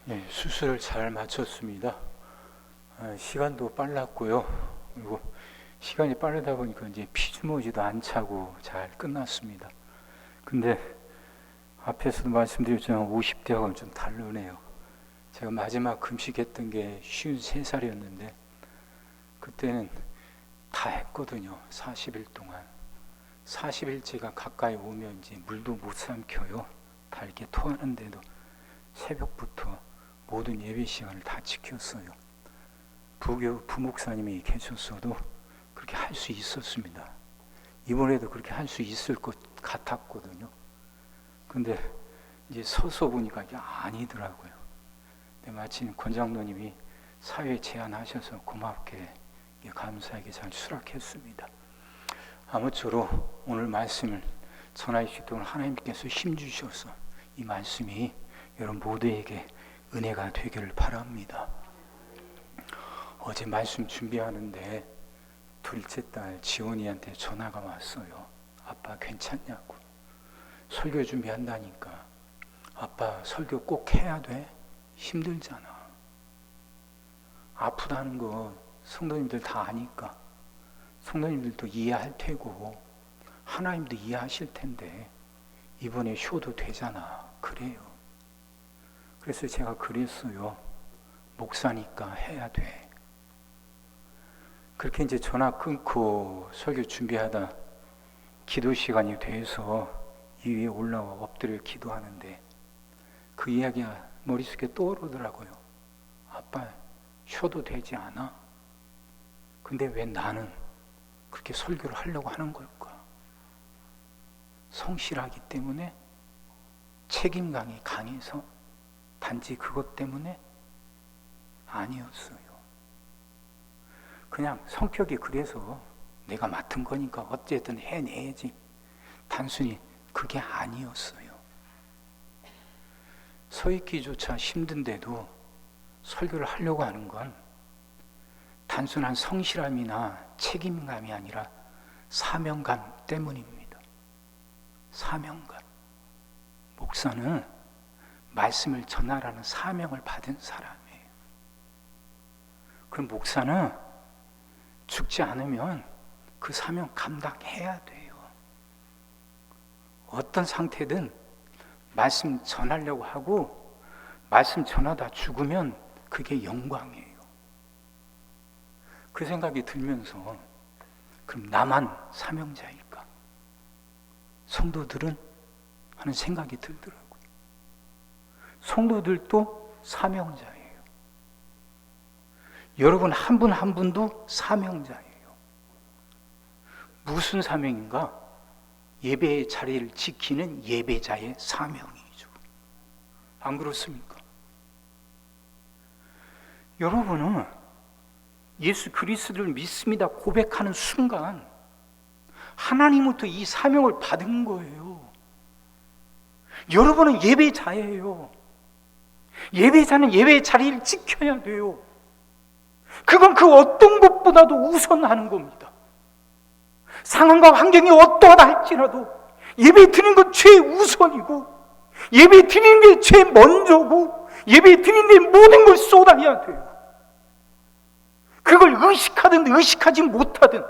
네, 수술을 잘 마쳤습니다. 시간도 빨랐고요. 그리고 시간이 빠르다 보니까 이제 피주머니도 안 차고 잘 끝났습니다. 근데 앞에서도 말씀드렸지만 50대하고는 좀 다르네요. 제가 마지막 금식했던 게 53살이었는데 그때는 다 했거든요. 40일 동안. 40일째가 가까이 오면 이제 물도 못 삼켜요. 다 이렇게 토하는데도 새벽부터 모든 예배 시간을 다 지켰어요. 부교 부목사님이 계셨어도 그렇게 할 수 있었습니다. 이번에도 그렇게 할 수 있을 것 같았거든요. 근데 이제 서서 보니까 이게 아니더라고요. 근데 마침 권장로님이 사회 제안하셔서 고맙게 감사하게 잘 수락했습니다. 아무쪼록 오늘 말씀을 전할 수 있도록 하나님께서 힘주셔서 이 말씀이 여러분 모두에게 은혜가 되기를 바랍니다. 어제 말씀 준비하는데 둘째 딸 지원이한테 전화가 왔어요. 아빠 괜찮냐고. 설교 준비한다니까. 아빠 설교 꼭 해야 돼? 힘들잖아. 아프다는 거 성도님들 다 아니까. 성도님들도 이해할 테고 하나님도 이해하실 텐데 이번에 쉬어도 되잖아. 그래요. 그래서 제가 그랬어요. 목사니까 해야 돼. 그렇게 이제 전화 끊고 설교 준비하다 기도 시간이 돼서 이 위에 올라와 엎드려 기도하는데 그 이야기가 머릿속에 떠오르더라고요. 아빠 쉬어도 되지 않아? 근데 왜 나는 그렇게 설교를 하려고 하는 걸까? 성실하기 때문에? 책임감이 강해서? 단지 그것 때문에? 아니었어요. 그냥 성격이 그래서 내가 맡은 거니까 어쨌든 해내야지. 단순히 그게 아니었어요. 서 있기조차 힘든데도 설교를 하려고 하는 건 단순한 성실함이나 책임감이 아니라 사명감 때문입니다. 사명감. 목사는 말씀을 전하라는 사명을 받은 사람이에요. 그럼 목사는 죽지 않으면 그 사명 감당해야 돼요. 어떤 상태든 말씀 전하려고 하고 말씀 전하다 죽으면 그게 영광이에요. 그 생각이 들면서 그럼 나만 사명자일까? 성도들은? 하는 생각이 들더라고요. 성도들도 사명자예요. 여러분 한 분 한 분도 사명자예요. 무슨 사명인가? 예배의 자리를 지키는 예배자의 사명이죠. 안 그렇습니까? 여러분은 예수 그리스도를 믿습니다 고백하는 순간 하나님부터 이 사명을 받은 거예요. 여러분은 예배자예요. 예배자는 예배의 자리를 지켜야 돼요. 그건 그 어떤 것보다도 우선하는 겁니다. 상황과 환경이 어떠하다 할지라도 예배 드리는 건 최우선이고 예배 드리는 게 최먼저고 예배 드리는 데 모든 걸 쏟아야 돼요. 그걸 의식하든 의식하지 못하든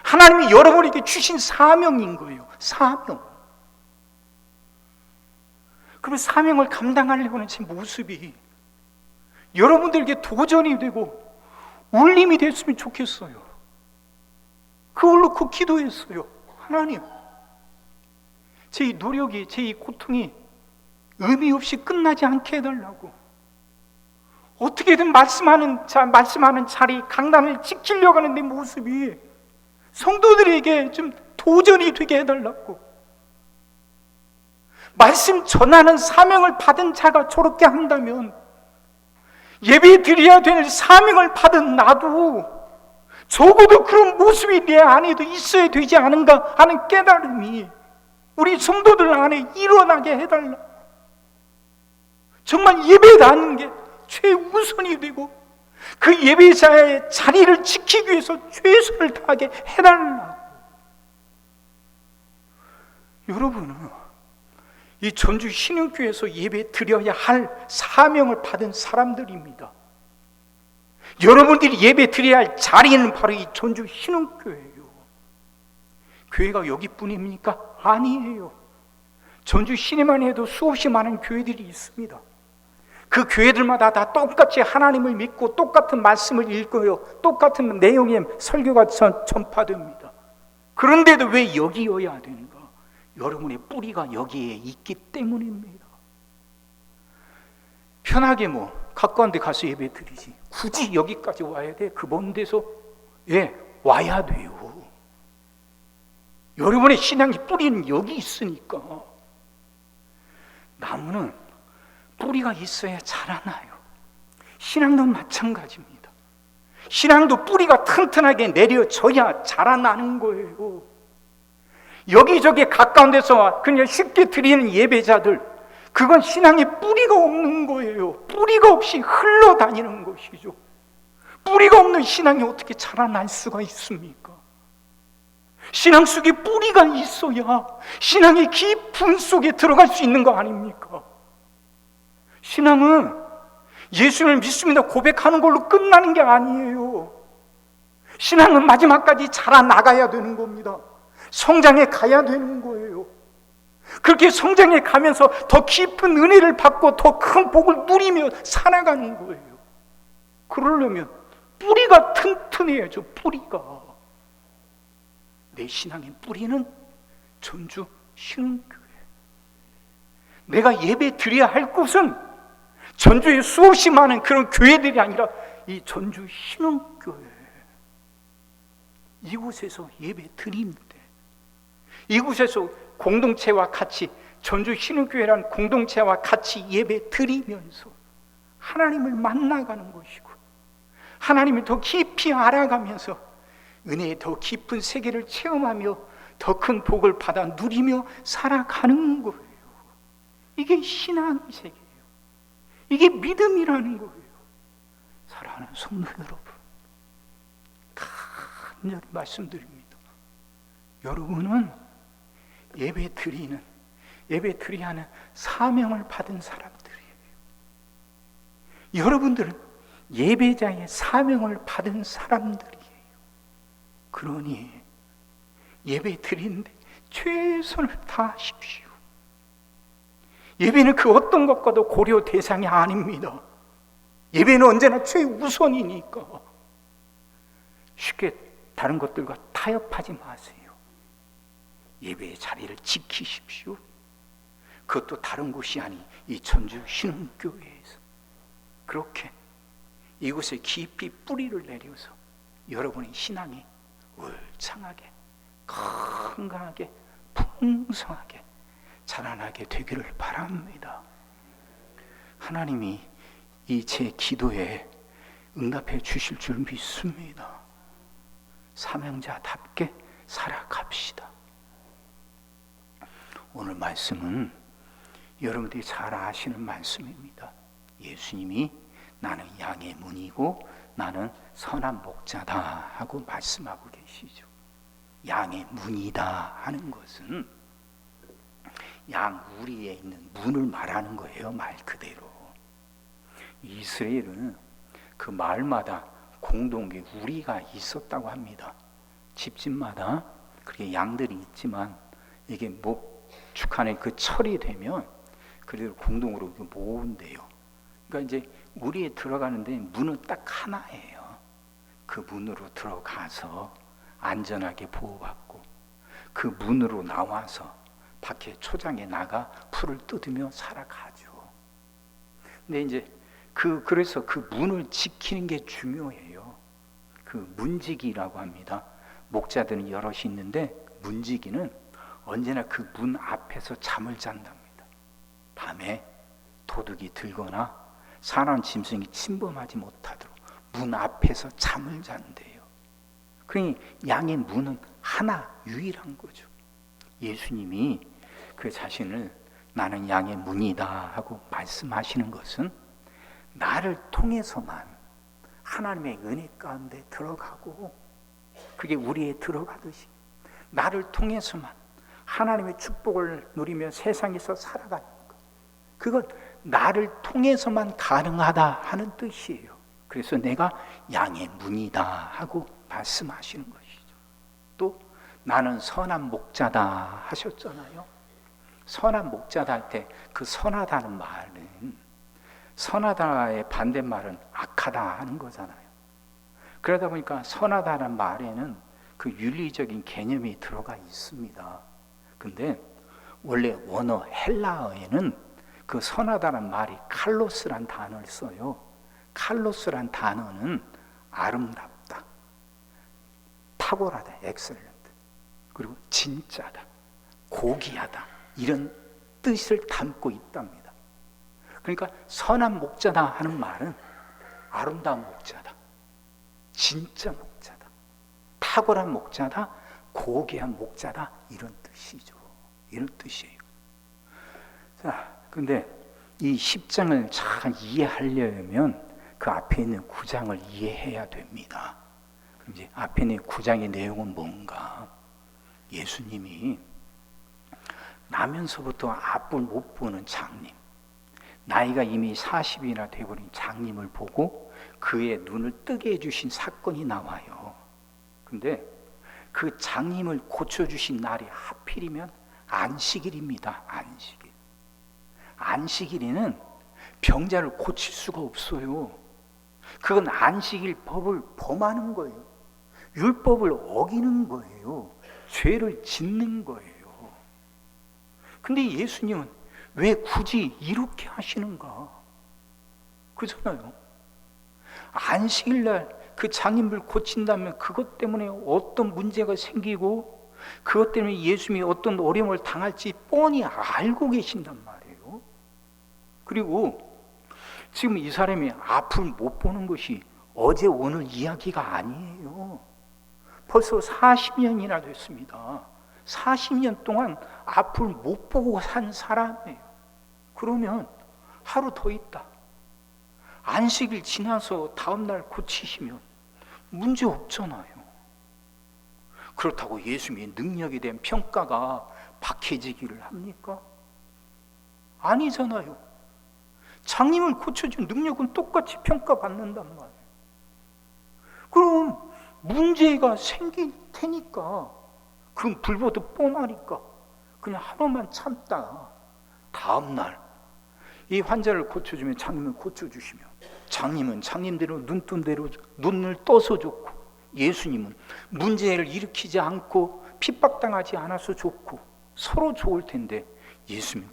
하나님이 여러분에게 주신 사명인 거예요. 사명. 그럼 사명을 감당하려고 하는 제 모습이 여러분들에게 도전이 되고 울림이 됐으면 좋겠어요. 그걸 놓고 기도했어요. 하나님, 제 이 노력이, 제 이 고통이 의미 없이 끝나지 않게 해달라고. 어떻게든 말씀하는 자리, 강단을 지키려고 하는 내 모습이 성도들에게 좀 도전이 되게 해달라고. 말씀 전하는 사명을 받은 자가 저렇게 한다면 예배 드려야 될 사명을 받은 나도 적어도 그런 모습이 내 안에도 있어야 되지 않은가 하는 깨달음이 우리 성도들 안에 일어나게 해달라. 정말 예배라는 게 최우선이 되고 그 예배자의 자리를 지키기 위해서 최선을 다하게 해달라. 여러분은 이 전주 신흥교회에서 예배 드려야 할 사명을 받은 사람들입니다. 여러분들이 예배 드려야 할 자리는 바로 이 전주 신흥교회예요. 교회가 여기뿐입니까? 아니에요. 전주 시내만 해도 수없이 많은 교회들이 있습니다. 그 교회들마다 다 똑같이 하나님을 믿고 똑같은 말씀을 읽고요, 똑같은 내용의 설교가 전파됩니다. 그런데도 왜 여기여야 되는가? 여러분의 뿌리가 여기에 있기 때문입니다. 편하게 가까운 데 가서 예배 드리지 굳이 여기까지 와야 돼? 그 먼 데서 와야 돼요. 여러분의 신앙의 뿌리는 여기 있으니까. 나무는 뿌리가 있어야 자라나요. 신앙도 마찬가지입니다. 신앙도 뿌리가 튼튼하게 내려져야 자라나는 거예요. 여기저기 가까운 데서 그냥 쉽게 드리는 예배자들, 그건 신앙에 뿌리가 없는 거예요. 뿌리가 없이 흘러다니는 것이죠. 뿌리가 없는 신앙이 어떻게 자라날 수가 있습니까? 신앙 속에 뿌리가 있어야 신앙의 깊은 속에 들어갈 수 있는 거 아닙니까? 신앙은 예수를 믿습니다 고백하는 걸로 끝나는 게 아니에요. 신앙은 마지막까지 자라나가야 되는 겁니다. 성장해 가야 되는 거예요. 그렇게 성장해 가면서 더 깊은 은혜를 받고 더 큰 복을 누리며 살아가는 거예요. 그러려면 뿌리가 튼튼해야죠. 뿌리가. 내 신앙의 뿌리는 전주 신흥교회. 내가 예배 드려야 할 곳은 전주에 수없이 많은 그런 교회들이 아니라 이 전주 신흥교회. 이곳에서 예배 드리는데, 이곳에서 공동체와 같이, 전주 신흥교회라는 공동체와 같이 예배 드리면서 하나님을 만나가는 것이고, 하나님을 더 깊이 알아가면서 은혜의 더 깊은 세계를 체험하며 더 큰 복을 받아 누리며 살아가는 거예요. 이게 신앙의 세계예요. 이게 믿음이라는 거예요. 사랑하는 성도 여러분, 간절히 말씀드립니다. 여러분은 예배 드려야 하는 사명을 받은 사람들이에요. 여러분들은 예배자의 사명을 받은 사람들이에요. 그러니 예배 드리는데 최선을 다하십시오. 예배는 그 어떤 것과도 고려 대상이 아닙니다. 예배는 언제나 최우선이니까 쉽게 다른 것들과 타협하지 마세요. 예배의 자리를 지키십시오. 그것도 다른 곳이 아닌 이 전주 신흥교회에서 그렇게 이곳에 깊이 뿌리를 내려서 여러분의 신앙이 울창하게, 건강하게, 풍성하게 자라나게 되기를 바랍니다. 하나님이 이 제 기도에 응답해 주실 줄 믿습니다. 사명자답게 살아갑시다. 오늘 말씀은 여러분들이 잘 아시는 말씀입니다. 예수님이 나는 양의 문이고 나는 선한 목자다 하고 말씀하고 계시죠. 양의 문이다 하는 것은 양 우리에 있는 문을 말하는 거예요. 말 그대로. 이스라엘은 그 마을마다 공동의 우리가 있었다고 합니다. 집집마다 그렇게 양들이 있지만 이게 축한에 그 철이 되면 그래도 공동으로 모은대요. 그러니까 이제 우리에 들어가는데 문은 딱 하나예요. 그 문으로 들어가서 안전하게 보호받고 그 문으로 나와서 밖에 초장에 나가 풀을 뜯으며 살아가죠. 근데 이제 그래서 그 문을 지키는 게 중요해요. 그 문지기라고 합니다. 목자들은 여럿이 있는데 문지기는 언제나 그 문 앞에서 잠을 잔답니다. 밤에 도둑이 들거나 사나운 짐승이 침범하지 못하도록 문 앞에서 잠을 잔대요. 그러니 양의 문은 하나 유일한 거죠. 예수님이 그 자신을 나는 양의 문이다 하고 말씀하시는 것은 나를 통해서만 하나님의 은혜 가운데 들어가고 그게 우리에 들어가듯이 나를 통해서만 하나님의 축복을 누리며 세상에서 살아가는 것, 그건 나를 통해서만 가능하다 하는 뜻이에요. 그래서 내가 양의 문이다 하고 말씀하시는 것이죠. 또 나는 선한 목자다 하셨잖아요. 선한 목자다 할 때 그 선하다는 말은, 선하다의 반대말은 악하다 하는 거잖아요. 그러다 보니까 선하다는 말에는 그 윤리적인 개념이 들어가 있습니다. 근데 원래 원어 헬라어에는 그 선하다는 말이 칼로스란 단어를 써요. 칼로스란 단어는 아름답다, 탁월하다, 엑셀런트, 그리고 진짜다, 고귀하다, 이런 뜻을 담고 있답니다. 그러니까 선한 목자다 하는 말은 아름다운 목자다, 진짜 목자다, 탁월한 목자다, 고귀한 목자다, 이런 뜻이죠. 이런 뜻이에요. 자, 근데 이 10장을 잘 이해하려면 그 앞에 있는 9장을 이해해야 됩니다. 그럼 이제 앞에 있는 9장의 내용은 뭔가? 예수님이 나면서부터 앞을 못 보는 장님, 나이가 이미 40이나 되어버린 장님을 보고 그의 눈을 뜨게 해주신 사건이 나와요. 근데 그 장님을 고쳐주신 날이 하필이면 안식일입니다. 안식일. 안식일에는 병자를 고칠 수가 없어요. 그건 안식일 법을 범하는 거예요. 율법을 어기는 거예요. 죄를 짓는 거예요. 근데 예수님은 왜 굳이 이렇게 하시는가? 그렇잖아요. 안식일 날 그 장님을 고친다면 그것 때문에 어떤 문제가 생기고 그것 때문에 예수님이 어떤 어려움을 당할지 뻔히 알고 계신단 말이에요. 그리고 지금 이 사람이 앞을 못 보는 것이 어제 오늘 이야기가 아니에요. 벌써 40년이나 됐습니다. 40년 동안 앞을 못 보고 산 사람이에요. 그러면 하루 더 있다, 안식일 지나서 다음날 고치시면 문제 없잖아요. 그렇다고 예수님의 능력에 대한 평가가 박해지기를 합니까? 아니잖아요. 장님을 고쳐준 능력은 똑같이 평가받는단 말이에요. 그럼 문제가 생길 테니까, 그건 불보듯 뻔하니까 그냥 하루만 참다 다음날 이 환자를 고쳐주면, 장님을 고쳐주시면 장님은 장님대로 눈뜬 대로 눈을 떠서 좋고, 예수님은 문제를 일으키지 않고 핍박당하지 않아서 좋고 서로 좋을 텐데 예수님은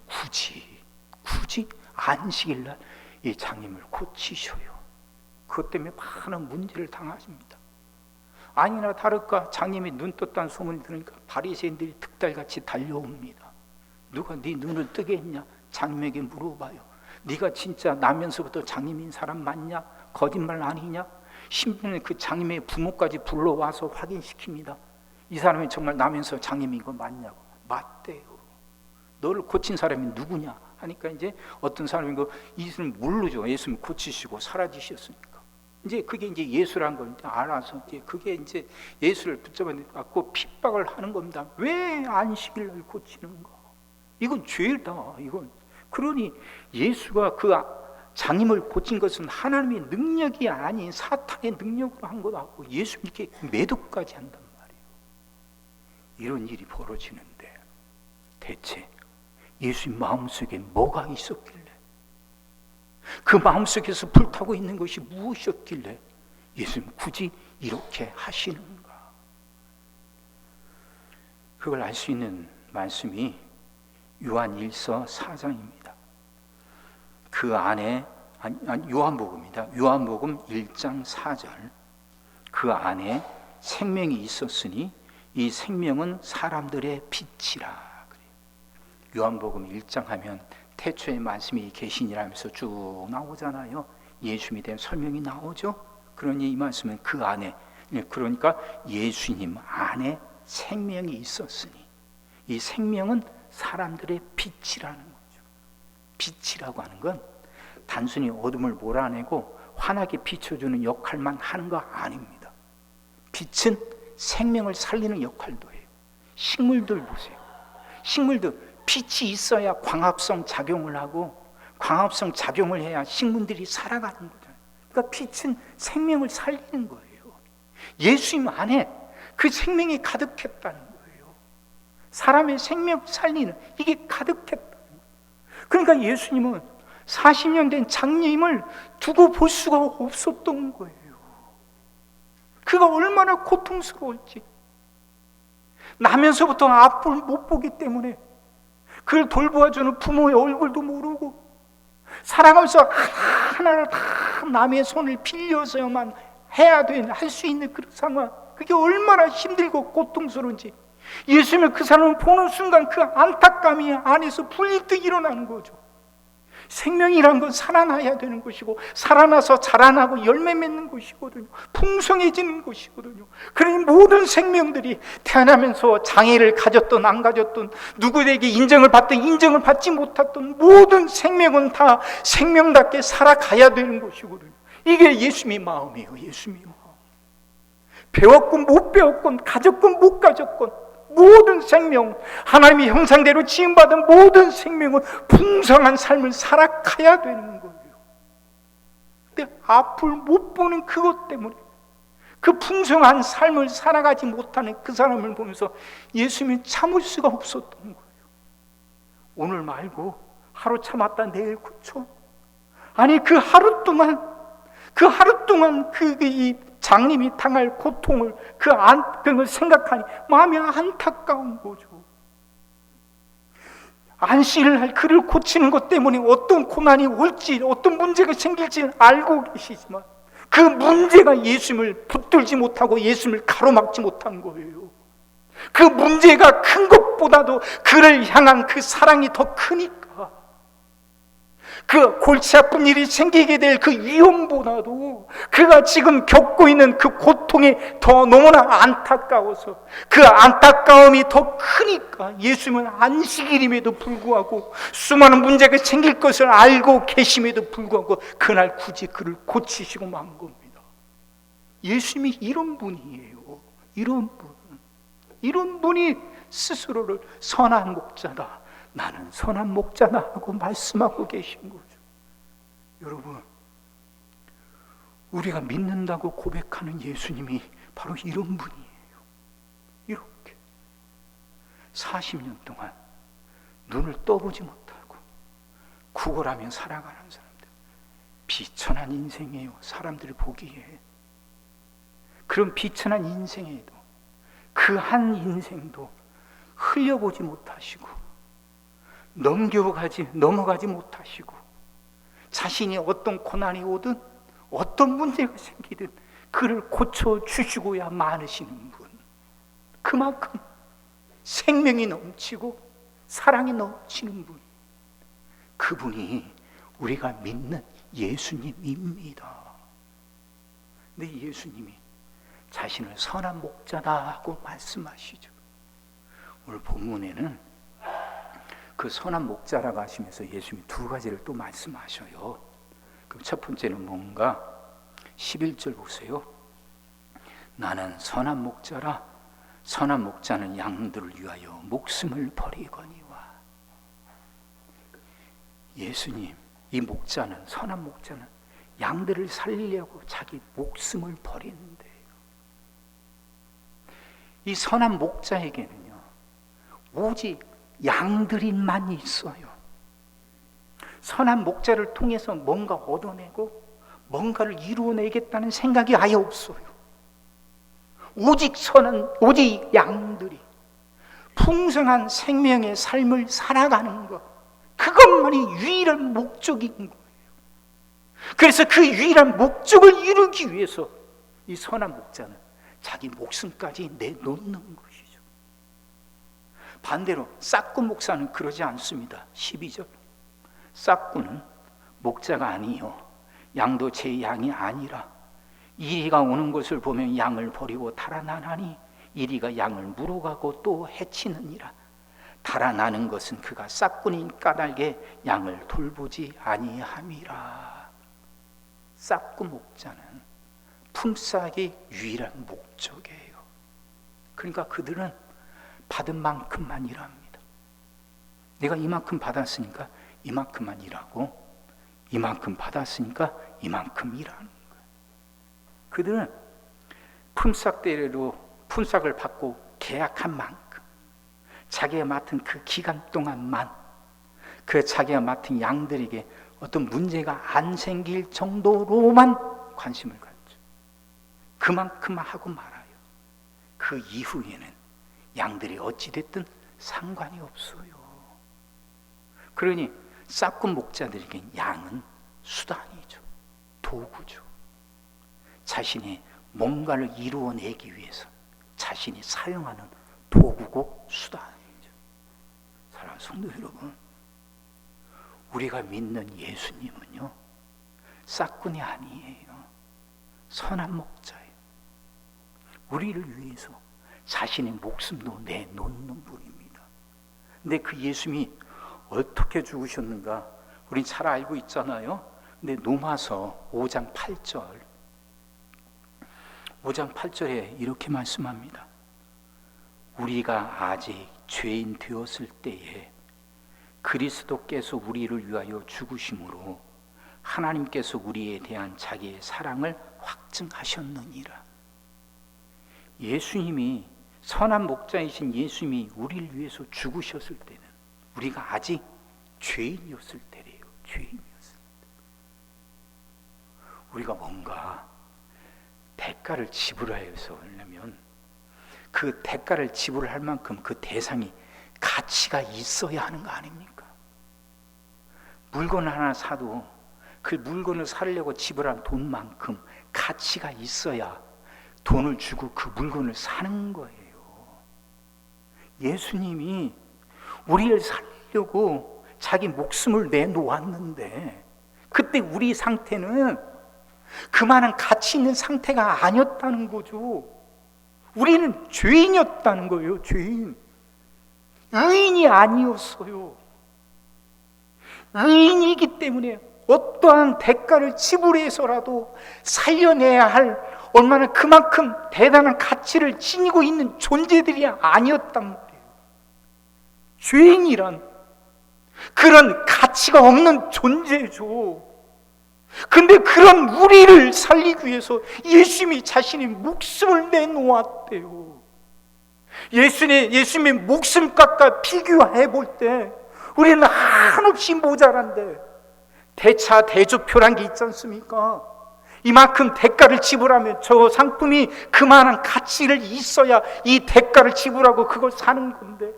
굳이 안식일날 이 장님을 고치셔요. 그것 때문에 많은 문제를 당하십니다. 아니나 다를까 장님이 눈 떴다는 소문이 들으니까 바리새인들이 득달같이 달려옵니다. 누가 네 눈을 뜨게 했냐? 장님에게 물어봐요. 네가 진짜 나면서부터 장님인 사람 맞냐? 거짓말 아니냐? 심지어는 그 장님의 부모까지 불러와서 확인시킵니다. 이 사람이 정말 나면서 장님인 거 맞냐고. 맞대요. 너를 고친 사람이 누구냐 하니까 이제 어떤 사람이 이슬을 모르죠. 예수님 고치시고 사라지셨으니까. 이제 그게 이제 예수란 걸 알아서 이제 그게 이제 예수를 붙잡아 갖고 핍박을 하는 겁니다. 왜 안식일날 고치는가? 이건 죄다. 이건. 그러니 예수가 그 장님을 고친 것은 하나님의 능력이 아닌 사탄의 능력으로 한 거라고 예수님께 매도까지 한단 말이에요. 이런 일이 벌어지는데 대체 예수님 마음속에 뭐가 있었길래, 그 마음속에서 불타고 있는 것이 무엇이었길래 예수님 굳이 이렇게 하시는가? 그걸 알 수 있는 말씀이 요한 1서 4장입니다. 그 안에 요한복음입니다. 요한복음 1장 4절. 그 안에 생명이 있었으니 이 생명은 사람들의 빛이라. 요한복음 1장 하면 태초에 말씀이 계시니라면서 쭉 나오잖아요. 예수님에 대한 설명이 나오죠. 그러니 이 말씀은 그 안에, 그러니까 예수님 안에 생명이 있었으니 이 생명은 사람들의 빛이라는 거죠. 빛이라고 하는 건 단순히 어둠을 몰아내고 환하게 비춰주는 역할만 하는 거 아닙니다. 빛은 생명을 살리는 역할도 해요. 식물들 보세요. 식물도 빛이 있어야 광합성 작용을 하고 광합성 작용을 해야 식물들이 살아가는 거잖아요. 그러니까 빛은 생명을 살리는 거예요. 예수님 안에 그 생명이 가득했다는 거예요. 사람의 생명을 살리는 이게 가득했다는 거예요. 그러니까 예수님은 40년 된 장님을 두고 볼 수가 없었던 거예요. 그가 얼마나 고통스러울지. 나면서부터 앞을 못 보기 때문에 그를 돌보아주는 부모의 얼굴도 모르고 살아가면서 하나하나 다 남의 손을 빌려서야만 해야 되는, 할 수 있는 그런 상황, 그게 얼마나 힘들고 고통스러운지 예수님을 그 사람을 보는 순간 그 안타까움이 안에서 불이득 일어나는 거죠. 생명이란 건 살아나야 되는 것이고 살아나서 자라나고 열매 맺는 것이거든요. 풍성해지는 것이거든요. 그러니 모든 생명들이 태어나면서 장애를 가졌던 안 가졌던 누구에게 인정을 받든 인정을 받지 못했던 모든 생명은 다 생명답게 살아가야 되는 것이거든요. 이게 예수님의 마음이에요. 예수님의 마음. 배웠건 못 배웠건 가졌건 못 가졌건 모든 생명, 하나님의 형상대로 지음받은 모든 생명은 풍성한 삶을 살아가야 되는 거예요. 근데 앞을 못 보는 그것 때문에 그 풍성한 삶을 살아가지 못하는 그 사람을 보면서 예수님이 참을 수가 없었던 거예요. 오늘 말고 하루 참았다 내일 고쳐? 아니 그 하루 동안 이 장님이 당할 고통을 그걸 생각하니 마음이 안타까운 거죠. 안식을 할 그를 고치는 것 때문에 어떤 고난이 올지 어떤 문제가 생길지 알고 계시지만 그 문제가 예수님을 붙들지 못하고 예수님을 가로막지 못한 거예요. 그 문제가 큰 것보다도 그를 향한 그 사랑이 더 크니까 그 골치 아픈 일이 생기게 될 그 위험보다도 그가 지금 겪고 있는 그 고통이 더 너무나 안타까워서 그 안타까움이 더 크니까 예수님은 안식일임에도 불구하고 수많은 문제가 생길 것을 알고 계심에도 불구하고 그날 굳이 그를 고치시고 만 겁니다. 예수님이 이런 분이에요. 이런 분이 스스로를 선한 목자다, 나는 선한 목자다 하고 말씀하고 계신 거죠. 여러분, 우리가 믿는다고 고백하는 예수님이 바로 이런 분이에요. 이렇게 40년 동안 눈을 떠보지 못하고 구걸하며 살아가는 사람들, 비천한 인생이에요. 사람들이 보기에. 그런 비천한 인생에도 그 한 인생도 흘려보지 못하시고 넘어가지 못하시고 자신이 어떤 고난이 오든 어떤 문제가 생기든 그를 고쳐주시고야 많으시는 분, 그만큼 생명이 넘치고 사랑이 넘치는 분, 그분이 우리가 믿는 예수님입니다. 근데 예수님이 자신을 선한 목자다 하고 말씀하시죠. 오늘 본문에는 그 선한 목자라고 하시면서 예수님이 두 가지를 또 말씀하셔요. 그럼 첫 번째는 뭔가? 11절 보세요. 나는 선한 목자라, 선한 목자는 양들을 위하여 목숨을 버리거니와. 예수님, 이 목자는, 선한 목자는 양들을 살리려고 자기 목숨을 버리는데, 이 선한 목자에게는요 오직 양들인만 있어요. 선한 목자를 통해서 뭔가 얻어내고 뭔가를 이루어내겠다는 생각이 아예 없어요. 오직 양들이 풍성한 생명의 삶을 살아가는 것, 그것만이 유일한 목적인 거예요. 그래서 그 유일한 목적을 이루기 위해서 이 선한 목자는 자기 목숨까지 내놓는 것이죠. 반대로 싹군 목사는 그러지 않습니다. 12절. 싹군은 목자가 아니요 양도 제 양이 아니라 이리가 오는 것을 보면 양을 버리고 달아나나니 이리가 양을 물어가고 또 해치느니라. 달아나는 것은 그가 싹군인 까닭에 양을 돌보지 아니함이라. 싹군 목자는 품삯이 유일한 목적이에요. 그러니까 그들은 받은 만큼만 일합니다. 내가 이만큼 받았으니까 이만큼만 일하고, 이만큼 받았으니까 이만큼 일하는 거예요. 그들은 품삯대로 품삯을 받고 계약한 만큼, 자기가 맡은 그 기간 동안만 그 자기가 맡은 양들에게 어떤 문제가 안 생길 정도로만 관심을 갖죠. 그만큼만 하고 말아요. 그 이후에는 양들이 어찌됐든 상관이 없어요. 그러니 싹군 목자들에겐 양은 수단이죠. 도구죠. 자신의 뭔가를 이루어내기 위해서 자신이 사용하는 도구고 수단이죠. 사랑하는 성도 여러분, 우리가 믿는 예수님은요, 싹군이 아니에요. 선한 목자예요. 우리를 위해서 자신의 목숨도 내놓는 분입니다. 근데 그 예수님이 어떻게 죽으셨는가 우린 잘 알고 있잖아요. 근데 로마서 5장 8절에 이렇게 말씀합니다. 우리가 아직 죄인 되었을 때에 그리스도께서 우리를 위하여 죽으심으로 하나님께서 우리에 대한 자기의 사랑을 확증하셨느니라. 예수님이, 선한 목자이신 예수님이 우리를 위해서 죽으셨을 때는 우리가 아직 죄인이었을 때래요. 죄인이었을 때. 우리가 뭔가 대가를 지불해서 하려면 그 대가를 지불할 만큼 그 대상이 가치가 있어야 하는 거 아닙니까? 물건 하나 사도 그 물건을 사려고 지불한 돈만큼 가치가 있어야 돈을 주고 그 물건을 사는 거예요. 예수님이 우리를 살려고 자기 목숨을 내놓았는데 그때 우리 상태는 그만한 가치 있는 상태가 아니었다는 거죠. 우리는 죄인이었다는 거예요. 죄인. 의인이 아니었어요. 의인이기 때문에 어떠한 대가를 지불해서라도 살려내야 할 얼마나 그만큼 대단한 가치를 지니고 있는 존재들이 아니었단 말이에요. 죄인이란 그런 가치가 없는 존재죠. 근데 그런 우리를 살리기 위해서 예수님이 자신의 목숨을 내놓았대요. 예수님의 목숨값과 비교해 볼 때 우리는 한없이 모자란데, 대차 대조표란 게 있지 않습니까? 이만큼 대가를 지불하면 저 상품이 그만한 가치를 있어야 이 대가를 지불하고 그걸 사는 건데,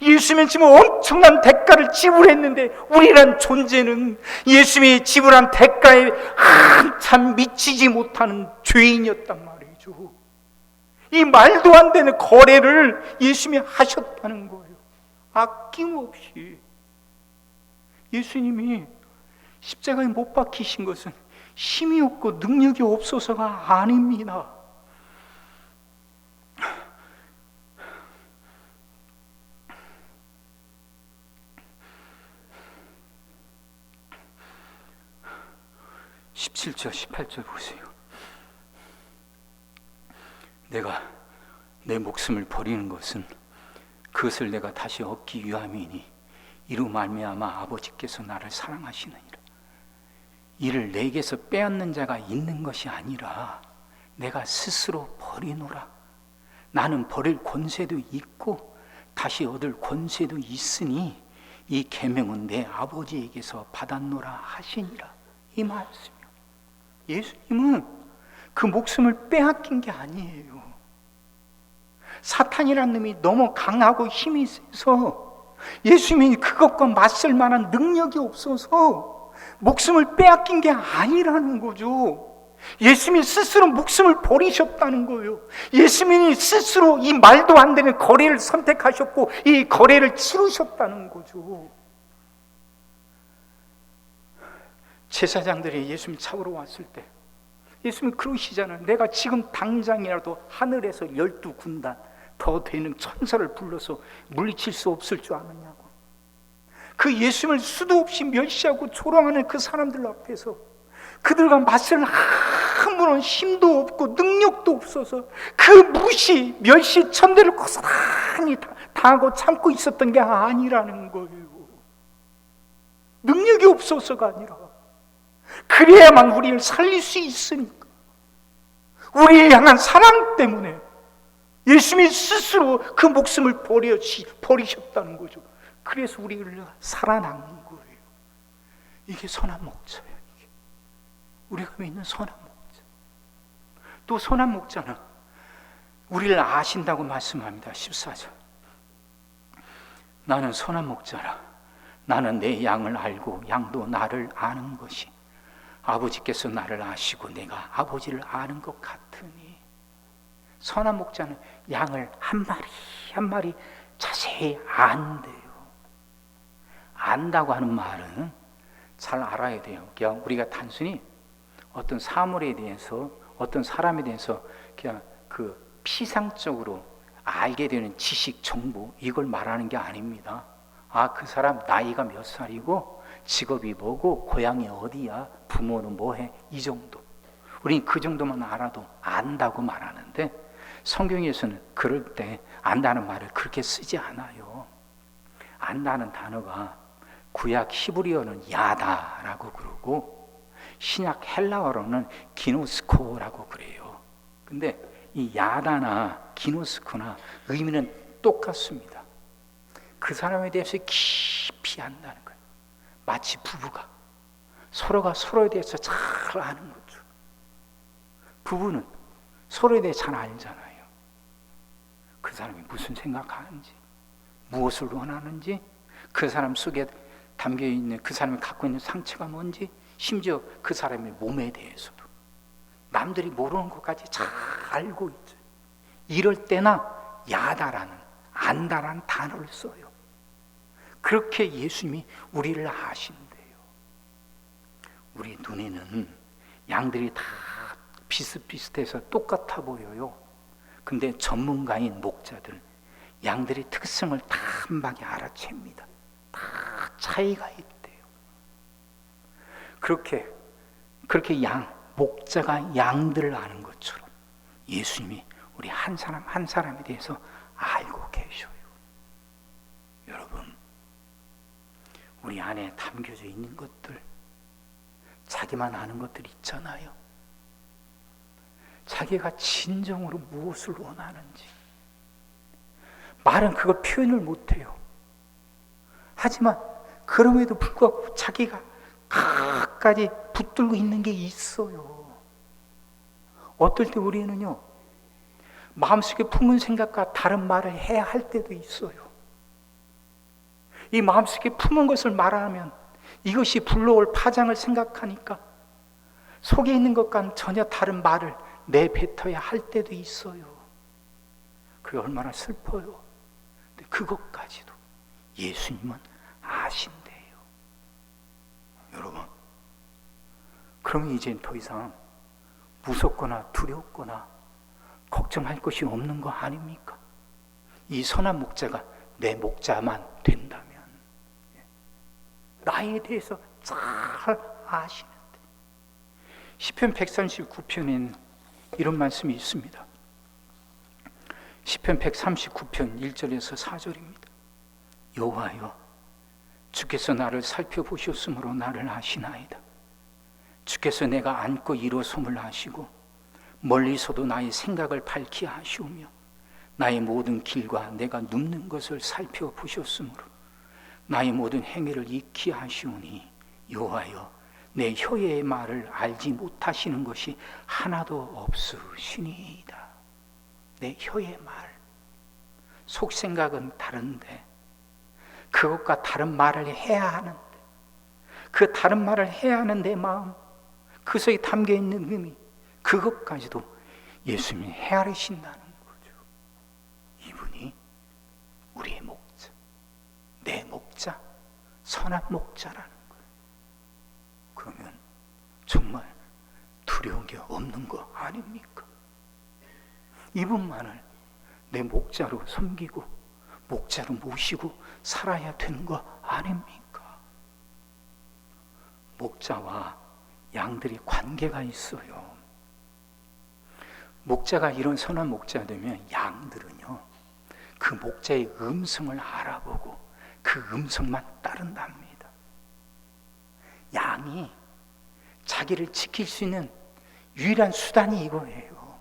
예수님은 지금 엄청난 대가를 지불했는데 우리란 존재는 예수님이 지불한 대가에 한참 미치지 못하는 죄인이었단 말이죠. 이 말도 안 되는 거래를 예수님이 하셨다는 거예요. 아낌없이. 예수님이 십자가에 못 박히신 것은 힘이 없고 능력이 없어서가 아닙니다. (17절) (18절) 보세요. 내가 내 목숨을 버리는 것은 그것을 내가 다시 얻기 위함이니 이로 말미암아 아버지께서 나를 사랑하시느니라. 이를 내게서 빼앗는 자가 있는 것이 아니라 내가 스스로 버리노라. 나는 버릴 권세도 있고 다시 얻을 권세도 있으니 이 계명은 내 아버지에게서 받았노라 하시니라. 이 말씀이요. 예수님은 그 목숨을 빼앗긴 게 아니에요. 사탄이라는 놈이 너무 강하고 힘이 세서 예수님이 그것과 맞설 만한 능력이 없어서 목숨을 빼앗긴 게 아니라는 거죠. 예수님이 스스로 목숨을 버리셨다는 거예요. 예수님이 스스로 이 말도 안 되는 거래를 선택하셨고 이 거래를 치르셨다는 거죠. 제사장들이 예수님 잡으러 왔을 때 예수님 그러시잖아요. 내가 지금 당장이라도 하늘에서 12군단 더 되는 천사를 불러서 물리칠 수 없을 줄 아느냐고. 그 예수님을 수도 없이 멸시하고 조롱하는 그 사람들 앞에서 그들과 맞설 아무런 힘도 없고 능력도 없어서 그 무시, 멸시, 천대를 고스란히 당하고 참고 있었던 게 아니라는 거예요. 능력이 없어서가 아니라 그래야만 우리를 살릴 수 있으니까, 우리를 향한 사랑 때문에 예수님이 스스로 그 목숨을 버리셨다는 거죠. 그래서 우리를 살아난 거예요. 이게 선한 목자예요. 이게 우리가 믿는 선한 목자. 또 선한 목자는 우리를 아신다고 말씀합니다. 14절. 나는 선한 목자라. 나는 내 양을 알고 양도 나를 아는 것이 아버지께서 나를 아시고 내가 아버지를 아는 것 같으니. 선한 목자는 양을 한 마리 한 마리 자세히 안대요. 안다고 하는 말은 잘 알아야 돼요. 그냥 우리가 단순히 어떤 사물에 대해서, 어떤 사람에 대해서 그냥 그 피상적으로 알게 되는 지식, 정보, 이걸 말하는 게 아닙니다. 아, 그 사람 나이가 몇 살이고 직업이 뭐고 고향이 어디야, 부모는 뭐해, 이 정도. 우린 그 정도만 알아도 안다고 말하는데, 성경에서는 그럴 때 안다는 말을 그렇게 쓰지 않아요. 안다는 단어가 구약 히브리어는 야다라고 그러고 신약 헬라어로는 기노스코라고 그래요. 근데 이 야다나 기노스코나 의미는 똑같습니다. 그 사람에 대해서 깊이 안다는 거예요. 마치 부부가 서로가 서로에 대해서 잘 아는 거죠. 부부는 서로에 대해 잘 알잖아요. 그 사람이 무슨 생각하는지, 무엇을 원하는지, 그 사람 속에 담겨있는, 그 사람이 갖고 있는 상처가 뭔지, 심지어 그 사람의 몸에 대해서도 남들이 모르는 것까지 잘 알고 있죠. 이럴 때나 야다라는, 안다라는 단어를 써요. 그렇게 예수님이 우리를 아신대요. 우리 눈에는 양들이 다 비슷비슷해서 똑같아 보여요. 근데 전문가인 목자들, 양들의 특성을 다 한 방에 알아챕니다. 다 차이가 있대요. 그렇게 목자가 양들을 아는 것처럼 예수님이 우리 한 사람 한 사람에 대해서 알고 계셔요. 여러분, 우리 안에 담겨져 있는 것들, 자기만 아는 것들 있잖아요. 자기가 진정으로 무엇을 원하는지 말은 그걸 표현을 못해요. 하지만 그럼에도 불구하고 자기가 각가지 붙들고 있는 게 있어요. 어떨 때 우리는요, 마음속에 품은 생각과 다른 말을 해야 할 때도 있어요. 이 마음속에 품은 것을 말하면 이것이 불러올 파장을 생각하니까 속에 있는 것과는 전혀 다른 말을 내뱉어야 할 때도 있어요. 그게 얼마나 슬퍼요. 근데 그것까지도 예수님은 아신대요. 여러분, 그러면 이젠 더 이상 무섭거나 두렵거나 걱정할 것이 없는 거 아닙니까? 이 선한 목자가 내 목자만 된다면, 나에 대해서 잘 아시는데. 시편 139편엔 이런 말씀이 있습니다. 시편 139편 1절에서 4절입니다. 여호와여, 주께서 나를 살펴보셨으므로 나를 아시나이다. 주께서 내가 앉고 일어섬을 아시고 멀리서도 나의 생각을 밝히 하시오며 나의 모든 길과 내가 눕는 것을 살펴보셨으므로 나의 모든 행위를 익히 하시오니 여호와여, 내 혀의 말을 알지 못하시는 것이 하나도 없으시니이다. 내 혀의 말, 속생각은 다른데 그것과 다른 말을 해야 하는데, 그 다른 말을 해야 하는 내 마음, 그 속에 담겨있는 의미, 그것까지도 예수님이 헤아리신다는 거죠. 이분이 우리의 목자, 내 목자, 선한 목자라는 거예요. 그러면 정말 두려운 게 없는 거 아닙니까? 이분만을 내 목자로 섬기고 목자로 모시고 살아야 되는 거 아닙니까? 목자와 양들이 관계가 있어요. 목자가 이런 선한 목자 되면 양들은요, 그 목자의 음성을 알아보고 그 음성만 따른답니다. 양이 자기를 지킬 수 있는 유일한 수단이 이거예요.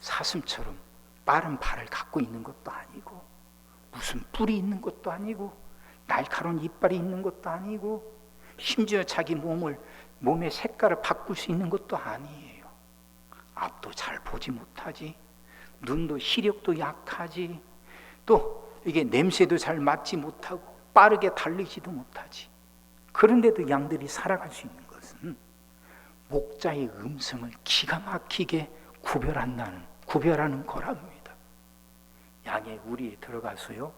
사슴처럼 빠른 발을 갖고 있는 것도 아니고, 무슨 뿔이 있는 것도 아니고, 날카로운 이빨이 있는 것도 아니고, 심지어 자기 몸의 색깔을 바꿀 수 있는 것도 아니에요. 앞도 잘 보지 못하지, 눈도 시력도 약하지, 또 이게 냄새도 잘 맡지 못하고 빠르게 달리지도 못하지. 그런데도 양들이 살아갈 수 있는 것은 목자의 음성을 기가 막히게 구별하는 거랍니다. 양의 우리에 들어가서요,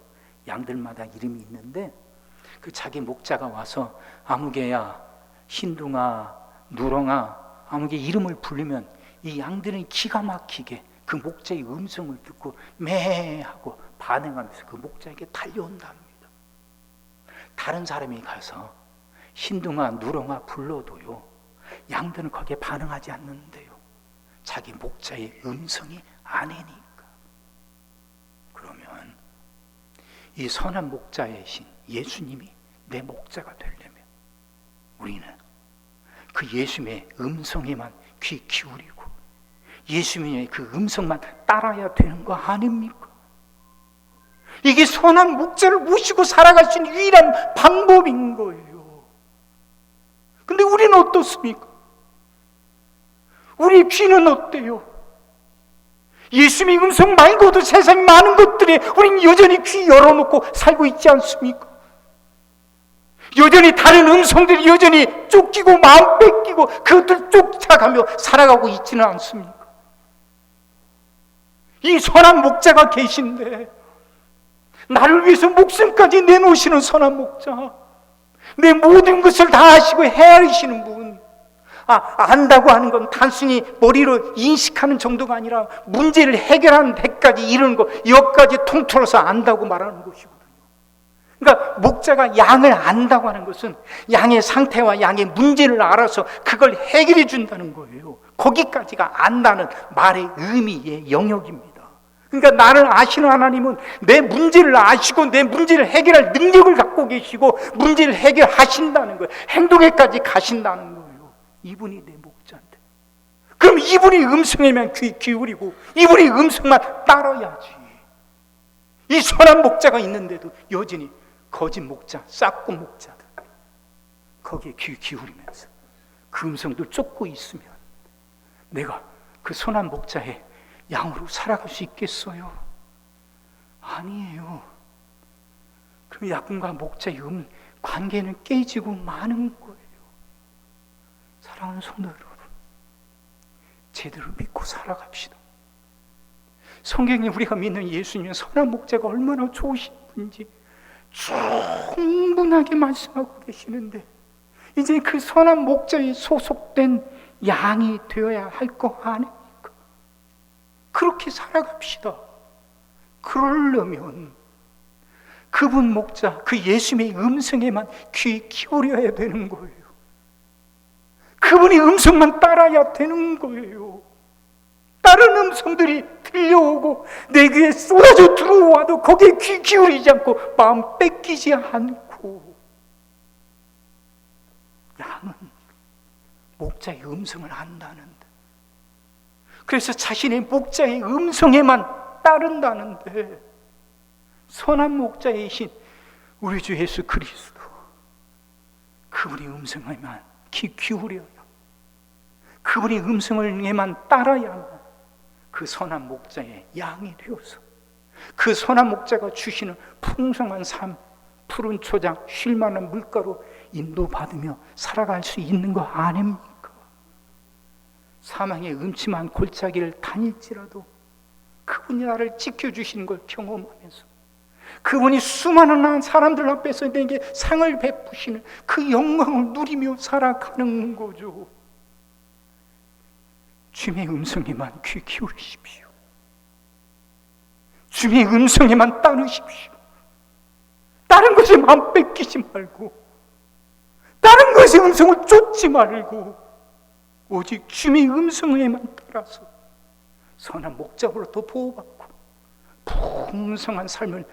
양들마다 이름이 있는데 그 자기 목자가 와서 아무개야, 흰둥아, 누렁아, 아무개 이름을 부르면 이 양들은 기가 막히게 그 목자의 음성을 듣고 매 하고 반응하면서 그 목자에게 달려온답니다. 다른 사람이 가서 흰둥아, 누렁아 불러도요, 양들은 거기에 반응하지 않는데요, 자기 목자의 음성이 아니니까. 그러면 이 선한 목자이신 예수님이 내 목자가 되려면 우리는 그 예수님의 음성에만 귀 기울이고 예수님의 그 음성만 따라야 되는 거 아닙니까? 이게 선한 목자를 모시고 살아갈 수 있는 유일한 방법인 거예요. 근데 우리는 어떻습니까? 우리 귀는 어때요? 예수님의 음성 말고도 세상에 많은 것들에 우리는 여전히 귀 열어놓고 살고 있지 않습니까? 여전히 다른 음성들이 여전히 쫓기고 마음 뺏기고 그것들 쫓아가며 살아가고 있지는 않습니까? 이 선한 목자가 계신데, 나를 위해서 목숨까지 내놓으시는 선한 목자, 내 모든 것을 다 아시고 헤아리시는 분. 안다고 하는 건 단순히 머리로 인식하는 정도가 아니라 문제를 해결하는 데까지 이르는 것, 여기까지 통틀어서 안다고 말하는 것이거든요. 그러니까 목자가 양을 안다고 하는 것은 양의 상태와 양의 문제를 알아서 그걸 해결해 준다는 거예요. 거기까지가 안다는 말의 의미의 영역입니다. 그러니까 나를 아시는 하나님은 내 문제를 아시고 내 문제를 해결할 능력을 갖고 계시고 문제를 해결하신다는 거예요. 행동에까지 가신다는 거예요. 이분이 내 목자인데, 그럼 이분이 음성에만 귀 기울이고 이분이 음성만 따라야지. 이 선한 목자가 있는데도 여전히 거짓 목자, 싹군 목자들 거기에 귀 기울이면서 그 음성들 쫓고 있으면 내가 그 선한 목자의 양으로 살아갈 수 있겠어요? 아니에요. 그럼 양과 목자의 관계는 깨지고 마는 거예요. 사랑하는 성도 여러분, 제대로 믿고 살아갑시다. 성경에 우리가 믿는 예수님의 선한 목자가 얼마나 좋으신 분인지 충분하게 말씀하고 계시는데, 이제 그 선한 목자에 소속된 양이 되어야 할 거 아닙니까? 그렇게 살아갑시다. 그러려면 그분 목자, 그 예수님의 음성에만 귀 기울여야 되는 거예요. 그분의 음성만 따라야 되는 거예요. 다른 음성들이 들려오고 내 귀에 쏟아져 들어와도 거기에 귀 기울이지 않고 마음 뺏기지 않고, 양은 목자의 음성을 안다는데, 그래서 자신의 목자의 음성에만 따른다는데, 선한 목자이신 우리 주 예수 그리스도, 그분의 음성에만 귀 기울여요. 그분의 음성을에만 따라야만 그 선한 목자의 양이 되어서 그 선한 목자가 주시는 풍성한 삶, 푸른 초장, 쉴만한 물가로 인도받으며 살아갈 수 있는 거 아닙니까? 사망의 음침한 골짜기를 다닐지라도 그분이 나를 지켜주시는 걸 경험하면서 그분이 수많은 사람들 앞에서 내게 상을 베푸시는 그 영광을 누리며 살아가는 거죠. 주님의 음성에만 귀 기울이십시오. 주님의 음성에만 따르십시오. 다른 것에 마음 뺏기지 말고, 다른 것의 음성을 쫓지 말고, 오직 주님의 음성에만 따라서 선한 목자로부터 보호받고 풍성한 삶을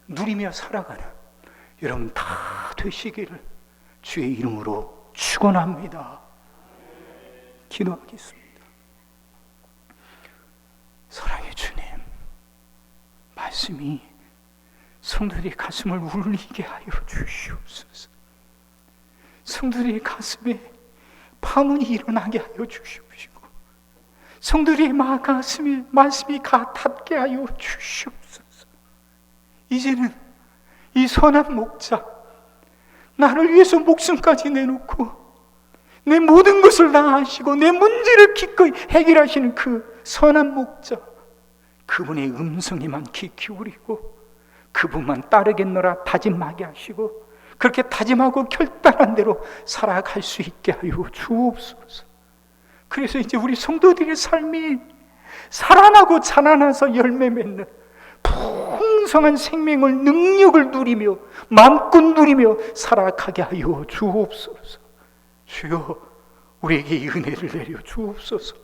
누리며 살아가는 여러분 다 되시기를 주의 이름으로 축원합니다. 기도하겠습니다. 사랑의 주님, 말씀이 성도들의 가슴을 울리게 하여 주시옵소서. 성도들의 가슴에 파문이 일어나게 하여 주시옵시고, 성도들의 가슴에 말씀이 닿게 하여 주시옵소서. 이제는 이 선한 목자, 나를 위해서 목숨까지 내놓고 내 모든 것을 다 하시고 내 문제를 기꺼이 해결하시는 그 선한 목자, 그분의 음성에만 귀 기울이고 그분만 따르겠노라 다짐하게 하시고, 그렇게 다짐하고 결단한 대로 살아갈 수 있게 하여 주옵소서. 그래서 이제 우리 성도들의 삶이 살아나고 자라나서 열매 맺는 풍성한 생명을, 능력을 누리며 마음껏 누리며 살아가게 하여 주옵소서. 주여, 우리에게 이 은혜를 내려 주옵소서.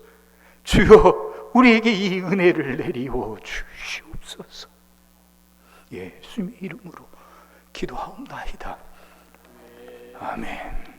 주여, 우리에게 이 은혜를 내리워 주시옵소서. 예수님의 이름으로 기도하옵나이다. 아멘.